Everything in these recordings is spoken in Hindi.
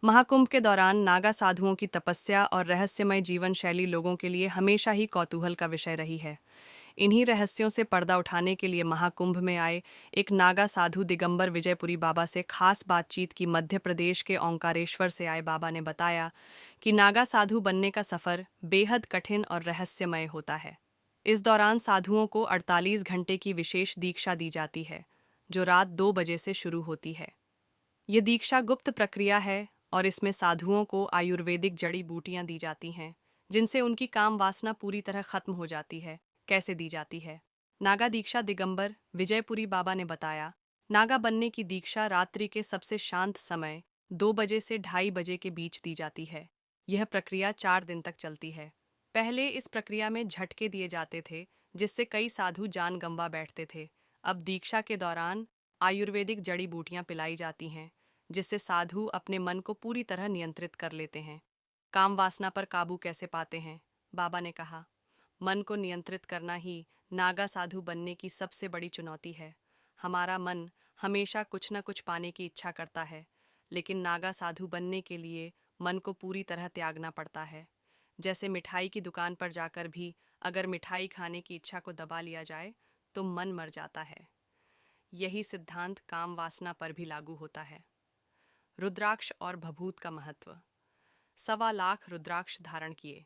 महाकुंभ के दौरान नागा साधुओं की तपस्या और रहस्यमय जीवन शैली लोगों के लिए हमेशा ही कौतूहल का विषय रही है। इन्हीं रहस्यों से पर्दा उठाने के लिए महाकुंभ में आए एक नागा साधु दिगंबर विजयपुरी बाबा से खास बातचीत की। मध्य प्रदेश के ओंकारेश्वर से आए बाबा ने बताया कि नागा साधु बनने का सफर बेहद कठिन और रहस्यमय होता है। इस दौरान साधुओं को 48 घंटे की विशेष दीक्षा दी जाती है, जो रात 2 बजे से शुरू होती है। ये दीक्षा गुप्त प्रक्रिया है और इसमें साधुओं को आयुर्वेदिक जड़ी बूटियां दी जाती हैं, जिनसे उनकी काम वासना पूरी तरह खत्म हो जाती है। कैसे दी जाती है? नागा दीक्षा दिगंबर विजयपुरी बाबा ने बताया, नागा बनने की दीक्षा रात्रि के सबसे शांत समय 2 बजे से 2:30 बजे के बीच दी जाती है। यह प्रक्रिया 4 दिन तक चलती है। पहले इस प्रक्रिया में झटके दिए जाते थे, जिससे कई साधु जान गंवा बैठते थे। अब दीक्षा के दौरान आयुर्वेदिक जड़ी बूटियां पिलाई जाती हैं, जिससे साधु अपने मन को पूरी तरह नियंत्रित कर लेते हैं। काम वासना पर काबू कैसे पाते हैं? बाबा ने कहा, मन को नियंत्रित करना ही नागा साधु बनने की सबसे बड़ी चुनौती है। हमारा मन हमेशा कुछ न कुछ पाने की इच्छा करता है, लेकिन नागा साधु बनने के लिए मन को पूरी तरह त्यागना पड़ता है। जैसे मिठाई की दुकान पर जाकर भी अगर मिठाई खाने की इच्छा को दबा लिया जाए तो मन मर जाता है। यही सिद्धांत काम वासना पर भी लागू होता है। रुद्राक्ष और भभूत का महत्व। 1.25 लाख रुद्राक्ष धारण किए।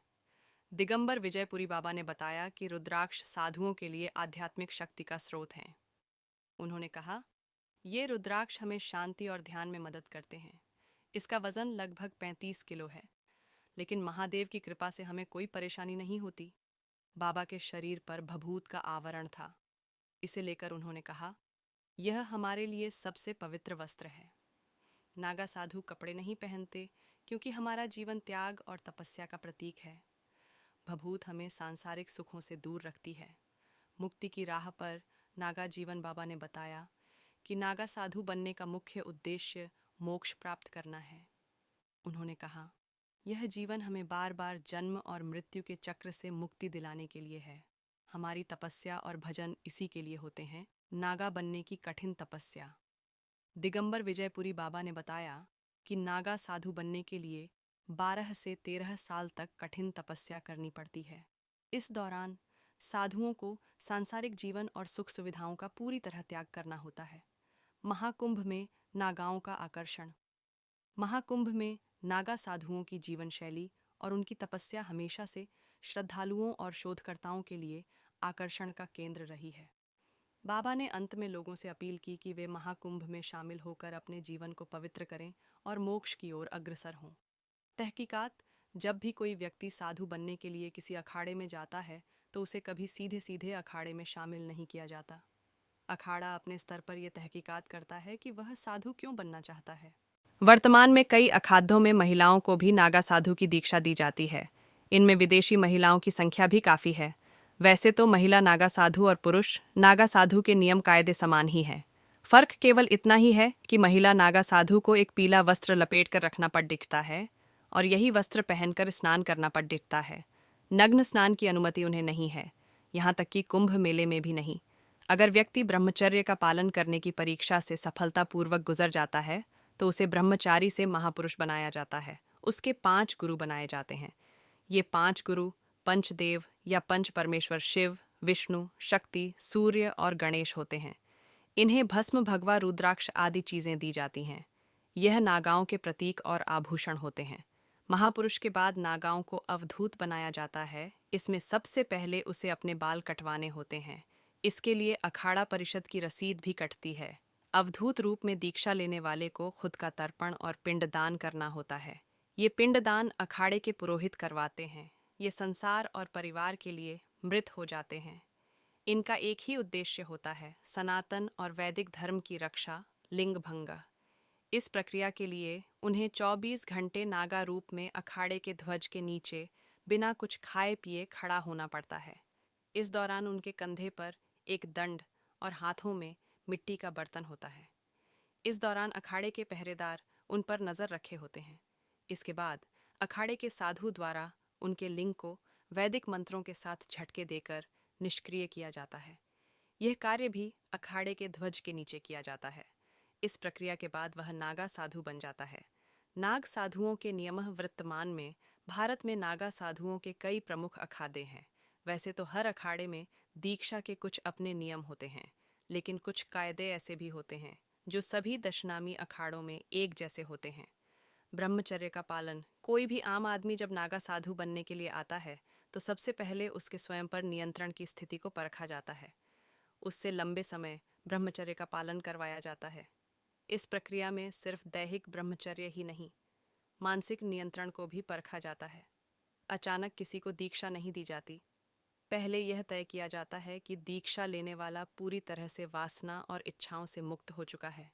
दिगंबर विजयपुरी बाबा ने बताया कि रुद्राक्ष साधुओं के लिए आध्यात्मिक शक्ति का स्रोत हैं। उन्होंने कहा, ये रुद्राक्ष हमें शांति और ध्यान में मदद करते हैं। इसका वजन लगभग 35 किलो है, लेकिन महादेव की कृपा से हमें कोई परेशानी नहीं होती। बाबा के शरीर पर भभूत का आवरण था। इसे लेकर उन्होंने कहा, यह हमारे लिए सबसे पवित्र वस्त्र है। नागा साधु कपड़े नहीं पहनते, क्योंकि हमारा जीवन त्याग और तपस्या का प्रतीक है। भभूत हमें सांसारिक सुखों से दूर रखती है। मुक्ति की राह पर नागा जीवन बाबा ने बताया कि नागा साधु बनने का मुख्य उद्देश्य मोक्ष प्राप्त करना है। उन्होंने कहा, यह जीवन हमें बार बार जन्म और मृत्यु के चक्र से मुक्ति दिलाने के लिए है। हमारी तपस्या और भजन इसी के लिए होते हैं। नागा बनने की कठिन तपस्या। दिगंबर विजयपुरी बाबा ने बताया कि नागा साधु बनने के लिए 12 से 13 साल तक कठिन तपस्या करनी पड़ती है। इस दौरान साधुओं को सांसारिक जीवन और सुख सुविधाओं का पूरी तरह त्याग करना होता है। महाकुंभ में नागाओं का आकर्षण। महाकुंभ में नागा साधुओं की जीवन शैली और उनकी तपस्या हमेशा से श्रद्धालुओं और शोधकर्ताओं के लिए आकर्षण का केंद्र रही है। बाबा ने अंत में लोगों से अपील की कि वे महाकुंभ में शामिल होकर अपने जीवन को पवित्र करें और मोक्ष की ओर अग्रसर हों। तहकीकात। जब भी कोई व्यक्ति साधु बनने के लिए किसी अखाड़े में जाता है तो उसे कभी सीधे सीधे अखाड़े में शामिल नहीं किया जाता। अखाड़ा अपने स्तर पर यह तहकीकात करता है कि वह साधु क्यों बनना चाहता है। वर्तमान में कई अखाड़ों में महिलाओं को भी नागा साधु की दीक्षा दी जाती है। इनमें विदेशी महिलाओं की संख्या भी काफ़ी है। वैसे तो महिला नागा साधु और पुरुष नागा साधु के नियम कायदे समान ही हैं। फर्क केवल इतना ही है कि महिला नागा साधु को एक पीला वस्त्र लपेट कर रखना पड़ दिखता है और यही वस्त्र पहनकर स्नान करना पड़ दिखता है। नग्न स्नान की अनुमति उन्हें नहीं है, यहाँ तक कि कुंभ मेले में भी नहीं। अगर व्यक्ति ब्रह्मचर्य का पालन करने की परीक्षा से सफलतापूर्वक गुजर जाता है तो उसे ब्रह्मचारी से महापुरुष बनाया जाता है। उसके 5 गुरु बनाए जाते हैं। ये 5 गुरु पंचदेव या पंच परमेश्वर शिव, विष्णु, शक्ति, सूर्य और गणेश होते हैं। इन्हें भस्म, भगवा, रुद्राक्ष आदि चीजें दी जाती हैं। यह नागाओं के प्रतीक और आभूषण होते हैं। महापुरुष के बाद नागाओं को अवधूत बनाया जाता है। इसमें सबसे पहले उसे अपने बाल कटवाने होते हैं। इसके लिए अखाड़ा परिषद की रसीद भी कटती है। अवधूत रूप में दीक्षा लेने वाले को खुद का तर्पण और पिंडदान करना होता है। ये पिंडदान अखाड़े के पुरोहित करवाते हैं। ये संसार और परिवार के लिए मृत हो जाते हैं। इनका एक ही उद्देश्य होता है, सनातन और वैदिक धर्म की रक्षा, लिंग भंग। इस प्रक्रिया के लिए उन्हें 24 घंटे नागा रूप में अखाड़े के ध्वज के नीचे बिना कुछ खाए पिए खड़ा होना पड़ता है। इस दौरान उनके कंधे पर एक दंड और हाथों में मिट्टी का बर्तन होता है। इस दौरान अखाड़े के पहरेदार उन पर नजर रखे होते हैं। इसके बाद अखाड़े के साधु द्वारा उनके लिंग को वैदिक मंत्रों के साथ झटके देकर निष्क्रिय किया जाता है। यह कार्य भी अखाड़े के ध्वज के नीचे किया जाता है। इस प्रक्रिया के बाद वह नागा साधु बन जाता है। नाग साधुओं के नियम वर्तमान में भारत में नागा साधुओं के कई प्रमुख अखाड़े हैं। वैसे तो हर अखाड़े में दीक्षा के कुछ अपने नियम होते हैं, लेकिन कुछ कायदे ऐसे भी होते हैं जो सभी दशनामी अखाड़ों में एक जैसे होते हैं। ब्रह्मचर्य का पालन। कोई भी आम आदमी जब नागा साधु बनने के लिए आता है तो सबसे पहले उसके स्वयं पर नियंत्रण की स्थिति को परखा जाता है। उससे लंबे समय ब्रह्मचर्य का पालन करवाया जाता है। इस प्रक्रिया में सिर्फ दैहिक ब्रह्मचर्य ही नहीं, मानसिक नियंत्रण को भी परखा जाता है। अचानक किसी को दीक्षा नहीं दी जाती। पहले यह तय किया जाता है कि दीक्षा लेने वाला पूरी तरह से वासना और इच्छाओं से मुक्त हो चुका है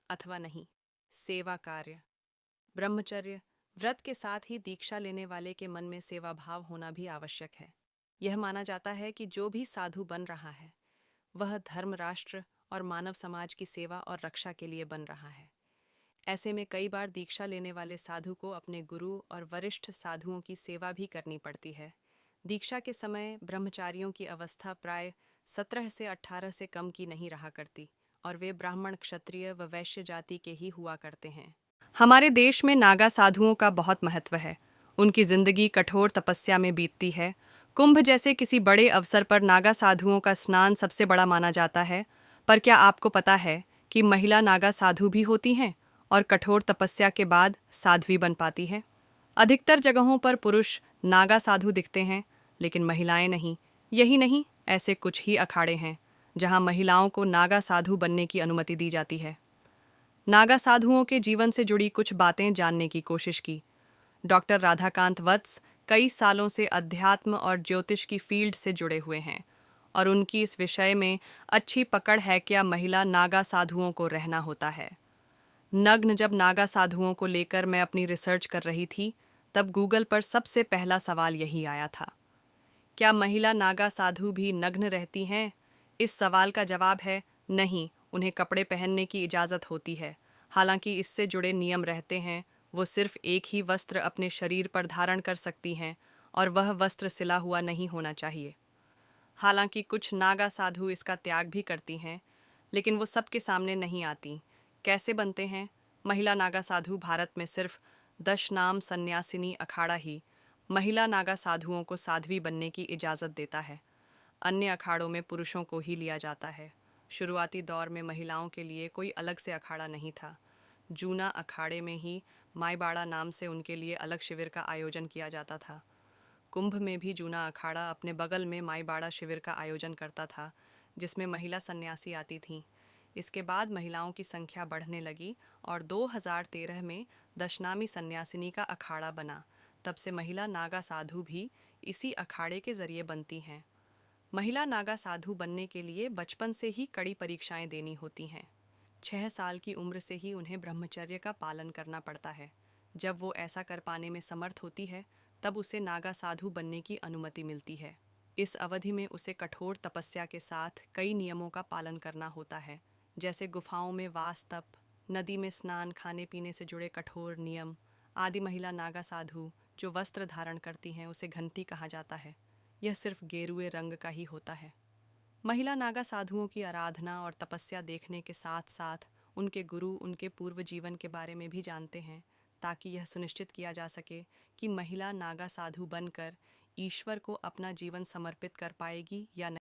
अथवा नहीं। सेवा कार्य। ब्रह्मचर्य व्रत के साथ ही दीक्षा लेने वाले के मन में सेवा भाव होना भी आवश्यक है। यह माना जाता है कि जो भी साधु बन रहा है वह धर्म, राष्ट्र और मानव समाज की सेवा और रक्षा के लिए बन रहा है। ऐसे में कई बार दीक्षा लेने वाले साधु को अपने गुरु और वरिष्ठ साधुओं की सेवा भी करनी पड़ती है। दीक्षा के समय ब्रह्मचारियों की अवस्था प्राय 17 से 18 से कम की नहीं रहा करती और वे ब्राह्मण, क्षत्रिय व वैश्य जाति के ही हुआ करते हैं। हमारे देश में नागा साधुओं का बहुत महत्व है। उनकी जिंदगी कठोर तपस्या में बीतती है। कुंभ जैसे किसी बड़े अवसर पर नागा साधुओं का स्नान सबसे बड़ा माना जाता है। पर क्या आपको पता है कि महिला नागा साधु भी होती हैं और कठोर तपस्या के बाद साध्वी बन पाती है? अधिकतर जगहों पर पुरुष नागा साधु दिखते हैं, लेकिन महिलाएं नहीं। यही नहीं, ऐसे कुछ ही अखाड़े हैं जहां महिलाओं को नागा साधु बनने की अनुमति दी जाती है। नागा साधुओं के जीवन से जुड़ी कुछ बातें जानने की कोशिश की। डॉक्टर राधाकांत वत्स कई सालों से अध्यात्म और ज्योतिष की फील्ड से जुड़े हुए हैं और उनकी इस विषय में अच्छी पकड़ है। क्या महिला नागा साधुओं को रहना होता है? नग्न। जब नागा साधुओं को लेकर मैं अपनी रिसर्च कर रही थी, तब गूगल पर सबसे पहला सवाल यही आया था, क्या महिला नागा साधु भी नग्न रहती हैं? इस सवाल का जवाब है नहीं, उन्हें कपड़े पहनने की इजाज़त होती है। हालांकि इससे जुड़े नियम रहते हैं। वो सिर्फ एक ही वस्त्र अपने शरीर पर धारण कर सकती हैं और वह वस्त्र सिला हुआ नहीं होना चाहिए। हालांकि कुछ नागा साधु इसका त्याग भी करती हैं, लेकिन वो सबके सामने नहीं आती। कैसे बनते हैं? महिला नागा साधु भारत में सिर्फ दशनाम सन्यासिनी अखाड़ा ही महिला नागा साधुओं को साध्वी बनने की इजाज़त देता है। अन्य अखाड़ों में पुरुषों को ही लिया जाता है। शुरुआती दौर में महिलाओं के लिए कोई अलग से अखाड़ा नहीं था। जूना अखाड़े में ही माईबाड़ा नाम से उनके लिए अलग शिविर का आयोजन किया जाता था। कुंभ में भी जूना अखाड़ा अपने बगल में माईबाड़ा शिविर का आयोजन करता था, जिसमें महिला सन्यासी आती थीं। इसके बाद महिलाओं की संख्या बढ़ने लगी और 2013 में दशनामी सन्यासिनी का अखाड़ा बना। तब से महिला नागा साधु भी इसी अखाड़े के जरिए बनती हैं। महिला नागा साधु बनने के लिए बचपन से ही कड़ी परीक्षाएं देनी होती हैं। 6 साल की उम्र से ही उन्हें ब्रह्मचर्य का पालन करना पड़ता है। जब वो ऐसा कर पाने में समर्थ होती है, तब उसे नागा साधु बनने की अनुमति मिलती है। इस अवधि में उसे कठोर तपस्या के साथ कई नियमों का पालन करना होता है, जैसे गुफाओं में वास, तप, नदी में स्नान, खाने पीने से जुड़े कठोर नियम आदि। महिला नागा साधु जो वस्त्र धारण करती हैं उसे घंटी कहा जाता है। यह सिर्फ गेरुए रंग का ही होता है। महिला नागा साधुओं की आराधना और तपस्या देखने के साथ साथ उनके गुरु उनके पूर्व जीवन के बारे में भी जानते हैं, ताकि यह सुनिश्चित किया जा सके कि महिला नागा साधु बनकर ईश्वर को अपना जीवन समर्पित कर पाएगी या नहीं।